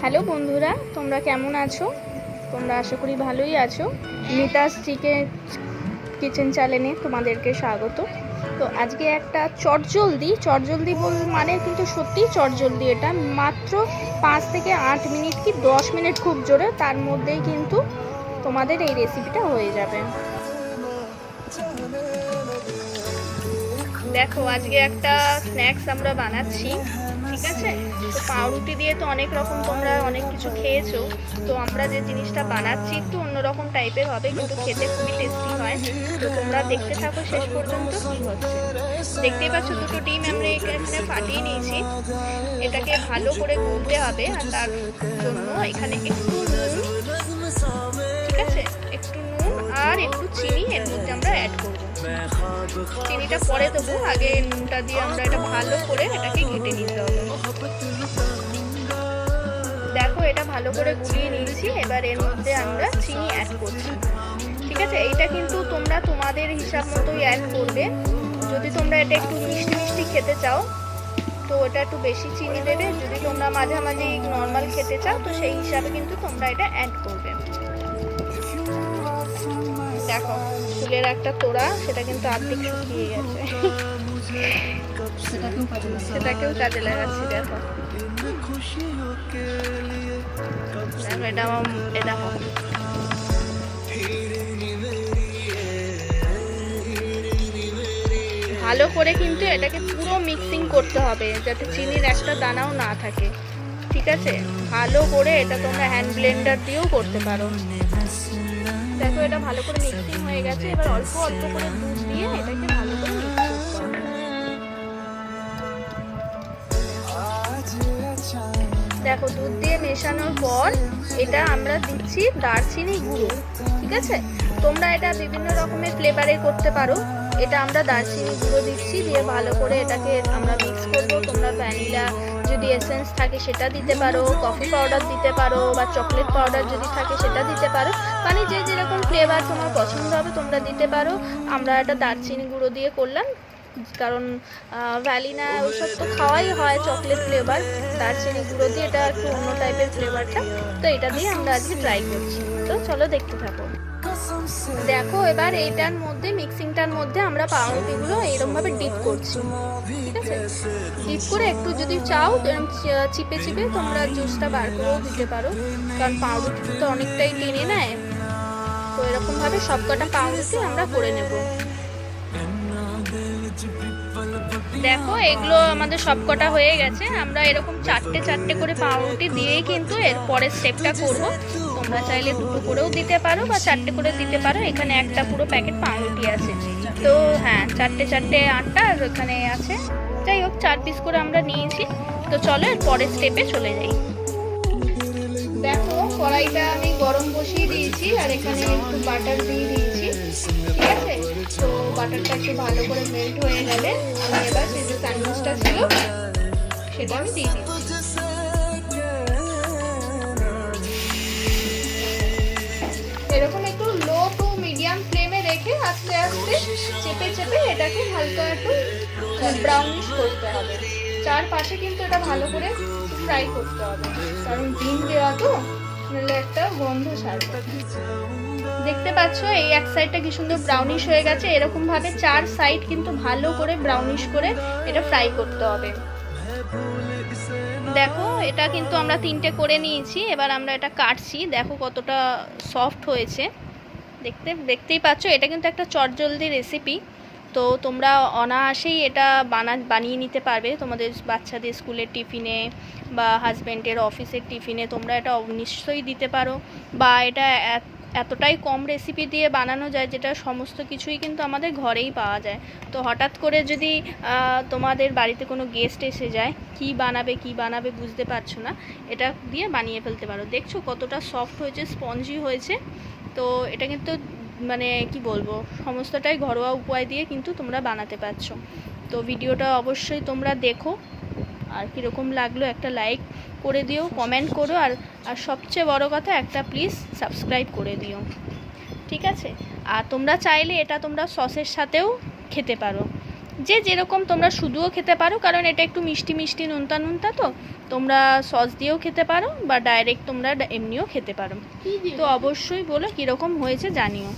Hello বন্ধুরা, তোমরা কেমন আছো? তোমরা আশা করি ভালোই আছো। মিতাস কিচেন চ্যানেলে তোমাদেরকে স্বাগত। তো আজকে একটা চটজলদি মানে কিন্তু সত্যিই চটজলদি, এটা মাত্র 5 থেকে 8 মিনিট কি 10 মিনিট খুব জোরে, তার মধ্যেই কিন্তু তোমাদের এই রেসিপিটা হয়ে যাবে। দেখো, আজকে একটা স্ন্যাক্স আমরা বানাচ্ছি, ঠিক আছে? তো পাউরুটি দিয়ে তো অনেক রকম তোমরা অনেক কিছু খেয়েছো, তো আমরা যে জিনিসটা বানাচ্ছি একটু অন্যরকম টাইপের হবে, কিন্তু খেতে খুবই টেস্টি হয়। তো তোমরা দেখতে থাকো শেষ পর্যন্ত কি হচ্ছে। দেখতেই পাচ্ছ, দুটো ডিম আমরা এখানে ফাটিয়ে নিয়েছি। এটাকে ভালো করে গুলতে হবে, আর তার জন্য এখানে একটু নুন, ঠিক আছে, একটু নুন আর একটু চিনি এর মধ্যে আমরা অ্যাড করবো। চিনিটা পরে দেবো, আগে নুনটা দিয়ে আমরা এটা ভালো করে এটাকে ঘেটে নিতে হবে। দেখো, এটা ভালো করে গুলিয়ে নিয়েছি, এবার এর মধ্যে আমরা চিনি অ্যাড করছি, ঠিক আছে? এইটা কিন্তু তোমরা তোমাদের হিসাব মতোই অ্যাড করবে। যদি তোমরা এটা একটু মিষ্টি মিষ্টি খেতে চাও তো এটা একটু বেশি চিনি দেবে, যদি তোমরা মাঝামাঝি নর্মাল খেতে চাও তো সেই হিসাবে কিন্তু তোমরা এটা অ্যাড করবে। দেখো, ফুলের একটা তোড়া, সেটা কিন্তু অর্ধেক শুকিয়ে গেছে, সেটাকেও কাজে লাগাচ্ছি। দেখো এটা ভালো করে কিন্তু এটাকে পুরো মিক্সিং করতে হবে, যাতে চিনির একটা দানাও না থাকে, ঠিক আছে? ভালো করে এটা তোমরা হ্যান্ড ব্লেন্ডার দিয়েও করতে পারো। দেখো, এটা ভালো করে মিক্সিং হয়ে গেছে, এবার অল্প অল্প করে দুধ দিয়ে এটাকে ভালো করে মিক্স করতে হবে। দেখো, দুধ দিয়ে মেশানোর পর এটা আমরা দিচ্ছি দারচিনি গুঁড়ো, ঠিক আছে? তোমরা এটা বিভিন্ন রকমের ফ্লেভারে করতে পারো, এটা আমরা দারচিনি গুঁড়ো দিচ্ছি, দিয়ে ভালো করে এটাকে আমরা মিক্স করবো। তোমরা ভ্যানিলা যদি এসেন্স থাকে সেটা দিতে পারো, কফি পাউডার দিতে পারো, বা চকলেট পাউডার যদি থাকে সেটা দিতে পারো, মানে যে যেরকম ফ্লেভার তোমার পছন্দ হবে তোমরা দিতে পারো। আমরা এটা দারচিনি গুঁড়ো দিয়ে করলাম, কারণ ভ্যানিলা ওসব তো খাওয়াই হয় চকলেট ফ্লেভার, দারচিনি গুঁড়ো দিয়ে এটা একটু অন্য টাইপের ফ্লেভারটা, তো এটা দিয়ে আমরা আজকে ট্রাই করছি। তো চলো দেখতে থাকো। দেখো, এবার এইটার মধ্যে মিক্সিংটার মধ্যে আমরা পাউরুটিগুলো এরকমভাবে ডিপ করছি, ঠিক আছে? ডিপ করে একটু যদি চাও চিপে চিপে তোমরা জুসটা বার করেও দিতে পারো, কারণ পাউরুটি তো অনেকটাই টেনে নেয়। তো এরকমভাবে সবকটা পাউরুটি আমরা করে নেব। দেখো, এগুলো আমাদের সবকটা হয়ে গেছে। আমরা এরকম চারটে চারটে করে পাউরুটি দিয়েই কিন্তু এর পরের স্টেপটা করব। তোমরা চাইলে দুটো করেও দিতে পারো বা চারটে করে দিতে পারো। এখানে একটা পুরো প্যাকেট পাউরুটি আছে, তো হ্যাঁ, চারটে চারটে আটটা আর এখানে আছে। যাই হোক, 4 পিস করে আমরা নিয়েছি। তো চলো এর পরের স্টেপে চলে যাই। দেখো, কড়াইটা আমি গরম বসিয়ে দিয়েছি, আর এখানে একটু বাটার দিয়ে দিয়েছি, ঠিক আছে? তো বাটারটা একটু ভালো করে মেল্ট হয়ে গেলে আমি এবার সেই যে স্যান্ডউইচটা ছিল সেটা আমি দিয়ে দিচ্ছি। এরকম একটু লো টু মিডিয়াম ফ্লেমে রেখে আস্তে আস্তে চেপে চেপে এটাকে হালকা একটু ব্রাউনিশ করতে হবে। চারপাশে কিন্তু এটা ভালো করে ফ্রাই করতে হবে, কারণ ডিম দেওয়া তো, নাহলে একটা গন্ধ ছাড়বে। দেখতে পাচ্ছ, এই এক সাইডটা কি সুন্দর ব্রাউনিশ হয়ে গেছে। এরকম ভাবে 4 সাইড কিন্তু ভালো করে ব্রাউনিশ করে এটা ফ্রাই করতে হবে। দেখো, এটা কিন্তু আমরা 3টে করে নিয়েছি, এবার আমরা এটা কাটছি। দেখো কতটা সফট হয়েছে, দেখতেই পাচ্ছ। এটা কিন্তু একটা চটজলদি রেসিপি, তো তোমরা অনায়াসেই এটা বানিয়ে নিতে পারবে তোমাদের বাচ্চাদের স্কুলের টিফিনে বা হাজব্যান্ডের অফিসের টিফিনে। তোমরা এটা নিশ্চয়ই দিতে পারো, বা এটা এতটাই কম রেসিপি দিয়ে বানানো যায় যেটা সমস্ত কিছুই কিন্তু আমাদের ঘরেই পাওয়া যায়। তো হঠাৎ করে যদি তোমাদের বাড়িতে কোনো গেস্ট এসে যায়, কি বানাবে বুঝতে পারছো না, এটা দিয়ে বানিয়ে ফেলতে পারো। দেখছো কতটা সফট হয়েছে, স্পঞ্জি হয়েছে। তো এটা কিন্তু মানে কি বলবো, সমস্তটাই ঘরোয়া উপায় দিয়ে কিন্তু তোমরা বানাতে পারছো। তো ভিডিওটা অবশ্যই তোমরা দেখো, আর কীরকম লাগলো একটা লাইক করে দিও, কমেন্ট করো, আর সবচেয়ে বড় কথা একটা প্লিজ সাবস্ক্রাইব করে দিও, ঠিক আছে? আর তোমরা চাইলে এটা তোমরা সসের সাথেও খেতে পারো। যে যেরকম তোমরা শুধুও খেতে পারো, কারণ এটা একটু মিষ্টি মিষ্টি নোনতা নোনতা, তো তোমরা সস দিয়েও খেতে পারো বা ডাইরেক্ট তোমরা এমনিও খেতে পারো। তো অবশ্যই বলো কীরকম হয়েছে জানিও।